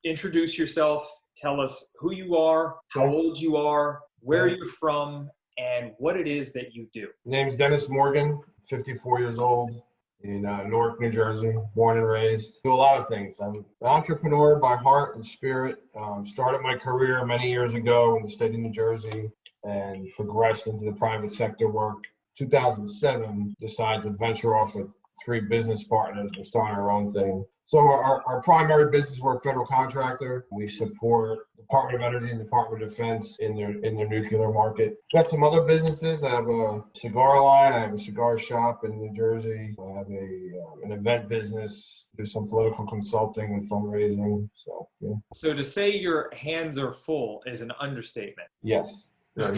introduce yourself. Tell us who you are, how old you are, where you're from, and what it is that you do. Name's Dennis Morgan, 54 years old, in Newark, New Jersey, born and raised. Do a lot of things. I'm an entrepreneur by heart and spirit. Started my career many years ago in the state of New Jersey and progressed into the private sector work. 2007, decided to venture off with 3 business partners and start our own thing. So our primary business, we're a federal contractor. We support Department of Energy and Department of Defense in their nuclear market. Got some other businesses. I have a cigar line. I have a cigar shop in New Jersey. I have an event business. Do some political consulting and fundraising. So, yeah. So to say your hands are full is an understatement. Yes. Yeah,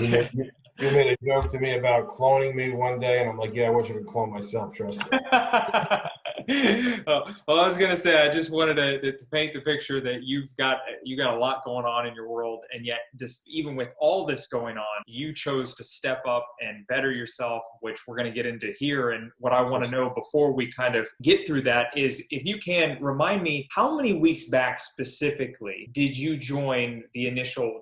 you made a joke to me about cloning me one day, and I'm like, yeah, I wish I could clone myself, trust me. Well, I was gonna say, I just wanted to paint the picture that you got a lot going on in your world, and yet even with all this going on, you chose to step up and better yourself, which we're gonna get into here. And what I want to know before we kind of get through that is, if you can remind me, how many weeks back specifically did you join the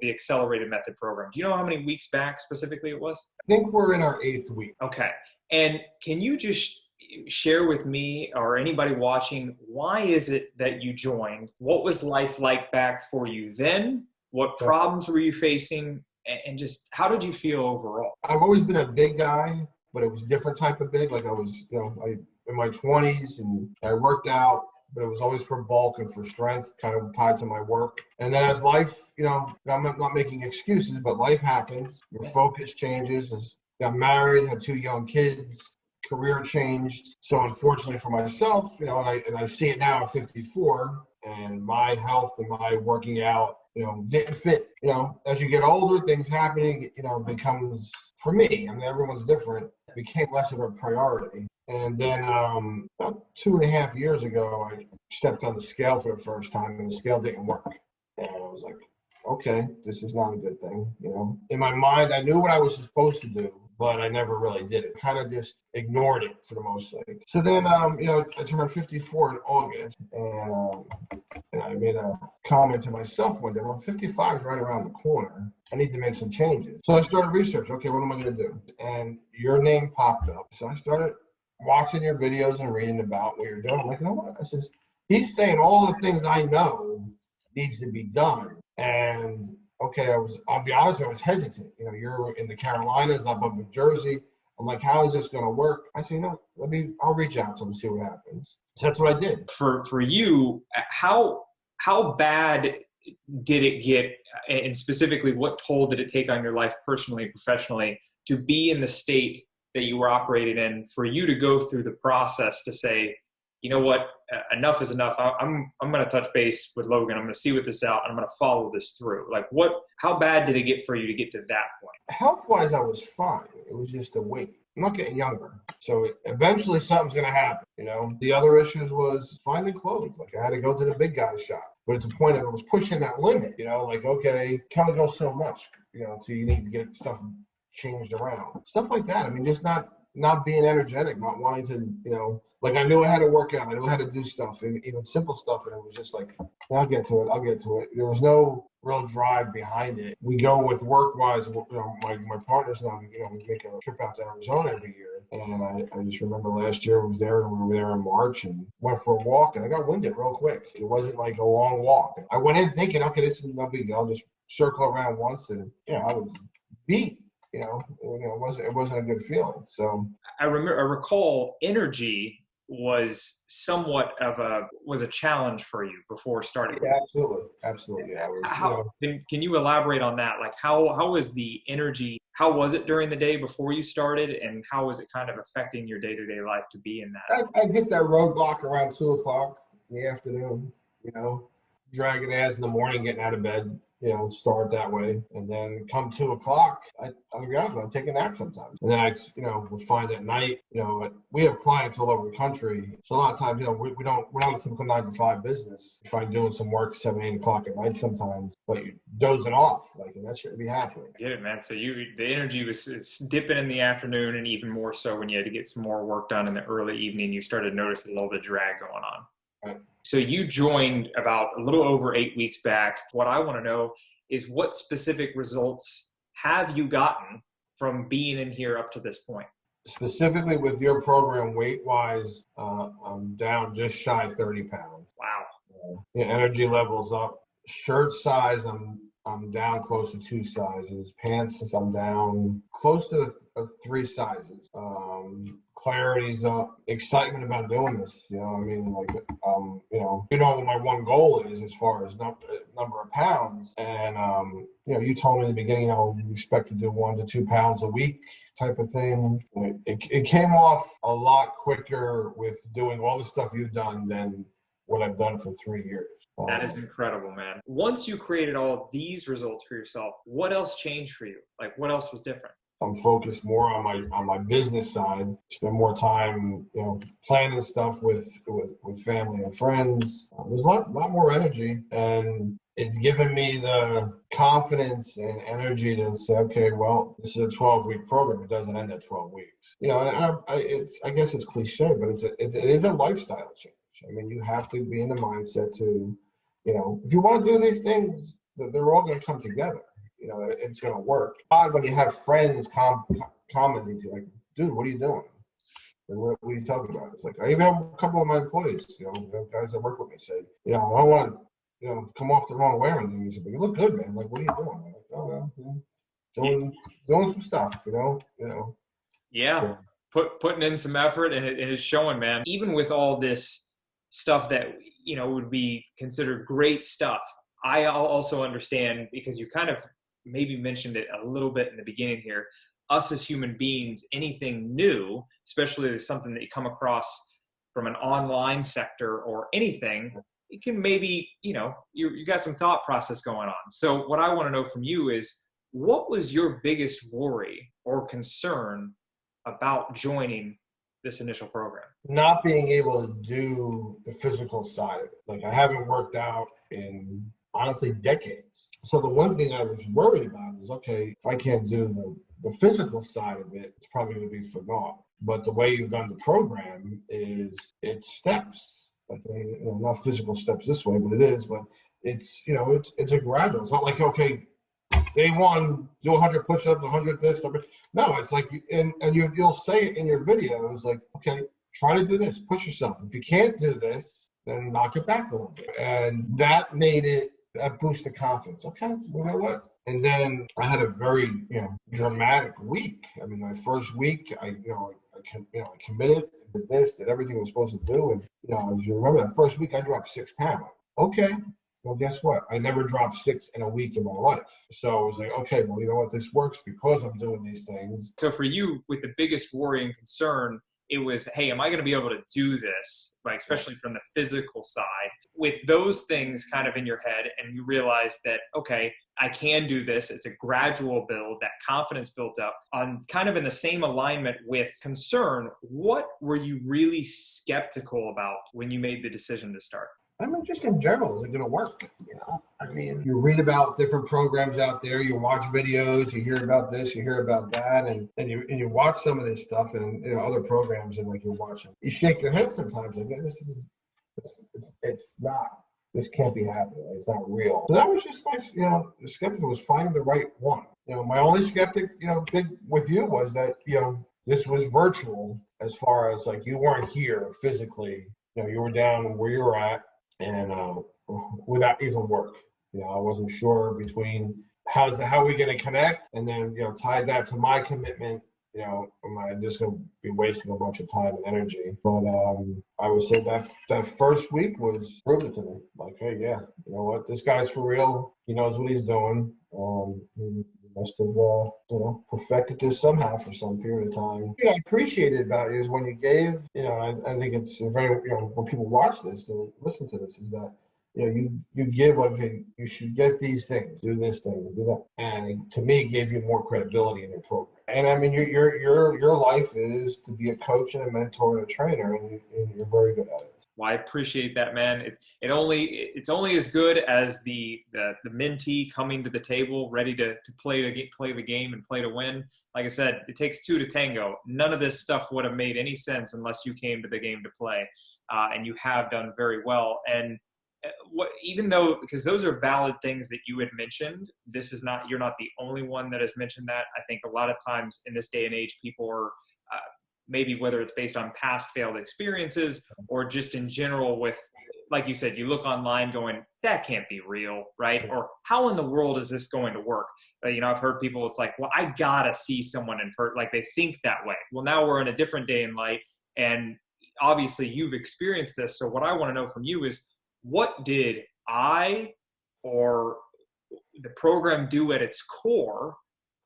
accelerated method program? Do you know how many weeks back specifically it was? I think we're in our 8th week. Okay. And can you just share with me or anybody watching, why is it that you joined? What was life like back for you then? What problems were you facing? And just how did you feel overall? I've always been a big guy, but it was a different type of big. Like I was, in my 20s and I worked out, but it was always for bulk and for strength, kind of tied to my work. And then as life, I'm not making excuses, but life happens. Your focus changes. Got married, had 2 young kids, career changed. So unfortunately for myself, and I see it now at 54, and my health and my working out, didn't fit. As you get older, things happening, becomes, for me, I mean, everyone's different, it became less of a priority. And then about 2.5 years ago, I stepped on the scale for the first time, and the scale didn't work. And I was like, okay, this is not a good thing. In my mind, I knew what I was supposed to do, but I never really did it. Kind of just ignored it for the most part. So then, I turned 54 in August, and I made a comment to myself one day, well, 55 is right around the corner. I need to make some changes. So I started research. Okay, what am I going to do? And your name popped up. So I started watching your videos and reading about what you're doing. I'm like, you know what? I says, he's saying all the things I know needs to be done. And okay, I'll be honest, I was hesitant. You're in the Carolinas, I'm up in Jersey. I'm like, how is this going to work? I said, I'll reach out to him and see what happens. So that's what I did. For you, how bad did it get, and specifically what toll did it take on your life personally and professionally to be in the state that you were operating in, for you to go through the process to say, you know what, enough is enough. I'm going to touch base with Logan. I'm going to see what this out, and I'm going to follow this through. Like, how bad did it get for you to get to that point? Health-wise, I was fine. It was just a weight. I'm not getting younger. So eventually something's going to happen, The other issues was finding clothes. Like, I had to go to the big guy's shop. But at the point of, I was pushing that limit, like, okay, can only go so much, so you need to get stuff changed around. Stuff like that. I mean, just not being energetic, not wanting to, like, I knew I had to work out. I knew how to do stuff, and even simple stuff. And it was just like, I'll get to it. There was no real drive behind it. We go with work-wise, my partners and I, we make a trip out to Arizona every year. And I just remember last year we were there in March and went for a walk, and I got winded real quick. It wasn't like a long walk. I went in thinking, okay, this is no big deal. I'll just circle around once, and I was beat. It wasn't a good feeling. So I recall energy was somewhat of a challenge for you before starting. Yeah, absolutely. Yeah, can you elaborate on that? Like, how was the energy? How was it during the day before you started, and how was it kind of affecting your day-to-day life to be in that? I get that roadblock around 2:00 in the afternoon. Dragging ass in the morning, getting out of bed. Start that way. And then come 2:00, I take a nap sometimes. And then I would find at night, we have clients all over the country. So a lot of times, we're not a typical 9-to-5 business. You find doing some work 7, 8 o'clock at night sometimes, but you're dozing off, and that shouldn't be happening. I get it, man. So the energy was dipping in the afternoon, and even more so when you had to get some more work done in the early evening, you started noticing a little bit of drag going on. Right. So you joined about a little over 8 weeks back. What I want to know is what specific results have you gotten from being in here up to this point? Specifically with your program, weight-wise, I'm down just shy of 30 pounds. Wow. The energy level's up. Shirt size, I'm down close to 2 sizes. Pants, I'm down close to 3 sizes. Clarity's up. Excitement about doing this. I mean, like, what my one goal is as far as number of pounds. And, you told me in the beginning, you expect to do 1 to 2 pounds a week type of thing. It came off a lot quicker with doing all the stuff you've done than what I've done for 3 years. That is incredible, man. Once you created all of these results for yourself, what else changed for you? Like, what else was different? I'm focused more on my business side. Spend more time, planning stuff with family and friends. There's a lot more energy, and it's given me the confidence and energy to say, okay, well, this is a 12-week program. It doesn't end at 12 weeks. And I guess it's cliche, but it is a lifestyle change. I mean, you have to be in the mindset to, if you want to do these things, they're all going to come together. It's going to work. Odd when you have friends commenting to you, like, dude, what are you doing? And what are you talking about? It's like, I even have a couple of my employees, guys that work with me say, I don't want to, come off the wrong way or anything. He said, but you look good, man. Like, what are you doing? I'm like, oh, well, doing some stuff, Yeah. So, Putting in some effort, and it is showing, man. Even with all this stuff that, would be considered great stuff, I also understand, because you kind of maybe mentioned it a little bit in the beginning here, us as human beings, anything new, especially something that you come across from an online sector or anything, it can maybe, you got some thought process going on. So what I want to know from you is, what was your biggest worry or concern about joining this initial program? not being able to do the physical side of it. Like, I haven't worked out in honestly decades. So the one thing I was worried about is, okay, if I can't do the physical side of it, it's probably going to be for naught. But the way you've done the program is it's steps. Like, not physical steps this way, but it is. But it's it's a gradual. It's not like, okay, day one, do 100 push-ups, 100 this. No, it's like, and you'll say it in your videos, like, okay, try to do this, push yourself. If you can't do this, then knock it back a little bit. And that boosted confidence. Okay, you know what? And then I had a very, dramatic week. I mean, my first week, I committed, did this, did everything I was supposed to do. And, as you remember, that first week I dropped 6 pounds. Okay. Well, guess what? I never dropped 6 in a week in my life. So I was like, okay, well, you know what? This works because I'm doing these things. So for you, with the biggest worry and concern, it was, hey, am I going to be able to do this? Like, especially from the physical side, with those things kind of in your head, and you realize that, okay, I can do this. It's a gradual build, that confidence built up on kind of in the same alignment with concern. What were you really skeptical about when you made the decision to start? I mean, just in general, is it going to work? I mean, you read about different programs out there, you watch videos, you hear about this, you hear about that, and you watch some of this stuff and other programs, and like you're watching, you shake your head sometimes, like, it's not. This can't be happening. It's not real. So that was just my, the skeptic was finding the right one. My only skeptic, big with you was that, this was virtual as far as like you weren't here physically. You were down where you were at, and without even work. I wasn't sure between how are we going to connect, and then tie that to my commitment. Am I just going to be wasting a bunch of time and energy? But I would say that first week was proven to me. Like, hey, yeah, you know what? This guy's for real. He knows what he's doing. He must have, perfected this somehow for some period of time. I appreciated about it is when you gave, I think it's very, when people watch this and listen to this, is that, you give, like, hey, you should get these things, do this thing, do that. And to me, it gave you more credibility in your program. And I mean, your life is to be a coach and a mentor and a trainer, and you're very good at it. Well, I appreciate that, man. It's only as good as the mentee coming to the table, ready to play the game and play to win. Like I said, it takes two to tango. None of this stuff would have made any sense unless you came to the game to play, and you have done very well. And even though, because those are valid things that you had mentioned, you're not the only one that has mentioned that. I think a lot of times in this day and age, people are maybe, whether it's based on past failed experiences or just in general with, like you said, you look online going, that can't be real, right? Or how in the world is this going to work? I've heard people, it's like, well, I gotta see someone in person. Like they think that way. Well, now we're in a different day and light, and obviously you've experienced this. So what I want to know from you is, what did I or the program do at its core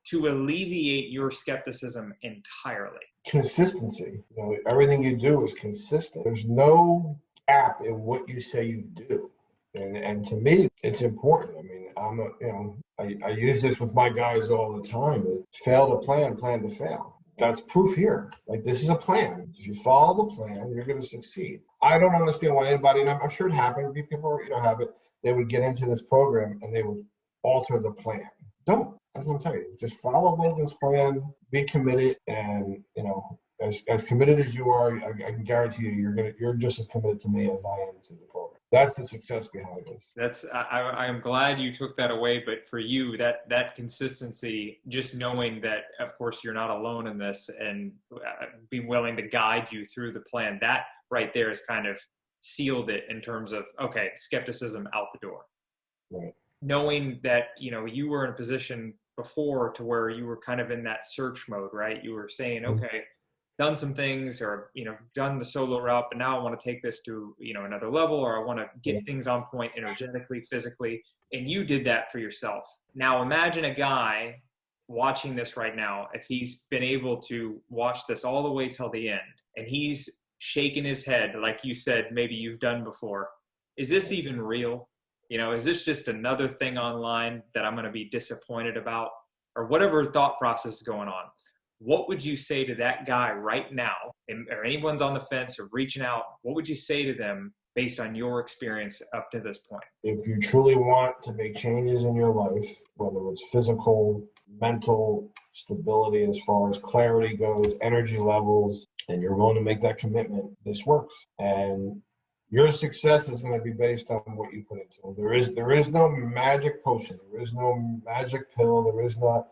to alleviate your skepticism entirely? Consistency. Everything you do is consistent. There's no gap in what you say you do. And to me, it's important. I mean, I use this with my guys all the time. Fail to plan, plan to fail. That's proof here. Like, this is a plan. If you follow the plan, you're going to succeed. I don't understand why anybody, and I'm sure it happened, people have it, they would get into this program and they would alter the plan. Don't. I'm going to tell you, just follow Logan's plan, be committed, and as committed as you are, I can guarantee you, you're just as committed to me as I am to the program. That's the success behind this. I am glad you took that away, but for you, that consistency, just knowing that, of course, you're not alone in this, and being willing to guide you through the plan, that right there is kind of sealed it in terms of, okay, skepticism out the door. Right. Knowing that, you were in a position before to where you were kind of in that search mode, right? You were saying, okay, done some things, or, done the solo route, but now I want to take this to, another level, or I want to get things on point energetically, physically. And you did that for yourself. Now imagine a guy watching this right now, if he's been able to watch this all the way till the end, and he's shaking his head, like you said, maybe you've done before. Is this even real? Is this just another thing online that I'm going to be disappointed about, or whatever thought process is going on? What would you say to that guy right now, or anyone's on the fence or reaching out? What would you say to them based on your experience up to this point? If you truly want to make changes in your life, whether it's physical, mental stability, as far as clarity goes, energy levels, and you're willing to make that commitment, this works. And your success is going to be based on what you put into it. There is no magic potion. There is no magic pill. There is not,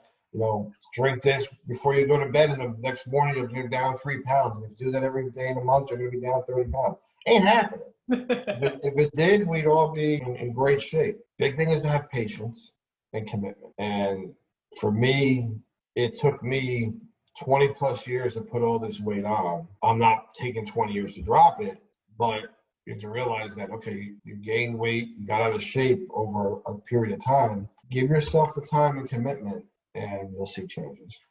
drink this before you go to bed, and the next morning you'll be down 3 pounds. And if you do that every day in a month, you're going to be down 30 pounds. Ain't happening. If it did, we'd all be in great shape. Big thing is to have patience and commitment. And for me, it took me 20 plus years to put all this weight on. I'm not taking 20 years to drop it, but you have to realize that, okay, you gained weight, you got out of shape over a period of time. Give yourself the time and commitment, and you'll see changes.